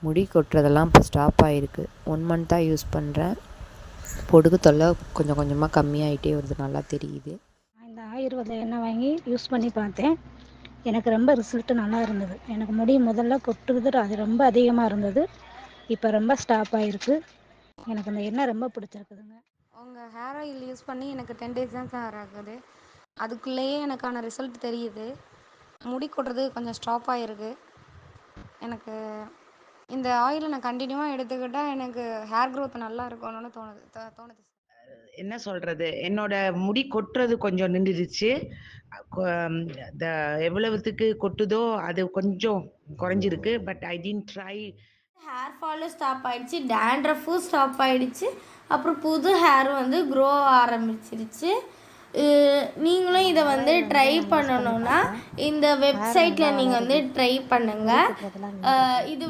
முடி கொட்டுறதெல்லாம் இப்போ ஸ்டாப் ஆகிருக்கு. 1 மந்த்தாக யூஸ் பண்ணுறேன். பொடுகு தொல்லை கொஞ்சம் கொஞ்சமாக கம்மியாகிட்டே வருது, நல்லா தெரியுது. இந்த ஆயுர்வேத எண்ணெய் வாங்கி யூஸ் பண்ணி பார்த்தேன். எனக்கு ரொம்ப ரிசல்ட்டு நல்லா இருந்தது. எனக்கு முடி முதல்ல கொட்டுறது அது ரொம்ப அதிகமாக இருந்தது. இப்போ ரொம்ப ஸ்டாப் ஆகிருக்கு. எனக்கு அந்த எண்ணெய் ரொம்ப பிடிச்சிருக்குதுங்க. உங்கள் ஹேர் ஆயில் யூஸ் பண்ணி எனக்கு 10 days தான் சார் ஆகுது. அதுக்குள்ளேயே எனக்கான ரிசல்ட் தெரியுது. முடி கொட்டுறது கொஞ்சம் ஸ்டாப் ஆகிருக்கு. எனக்கு இந்த ஆயிலை நான் கண்டினியூவாக எடுத்துக்கிட்டால் எனக்கு ஹேர் க்ரோத் நல்லா இருக்கணும்னு தோணுது. என்ன சொல்கிறது, என்னோட முடி கொட்டுறது கொஞ்சம் நின்றுடுச்சு. எவ்வளவுத்துக்கு கொட்டுதோ அது கொஞ்சம் குறைஞ்சிருக்கு. But I didn't try. Hair ஃபாலும் ஸ்டாப் ஆகிடுச்சு, டேண்ட்ரஃபும் ஸ்டாப் ஆகிடுச்சு. அப்புறம் புது ஹேர் வந்து க்ரோ ஆரம்பிச்சிருச்சு. நீங்களும் இதை வந்து ட்ரை பண்ணணுன்னா இந்த வெப்சைட்டில் நீங்கள் வந்து ட்ரை பண்ணுங்கள். இது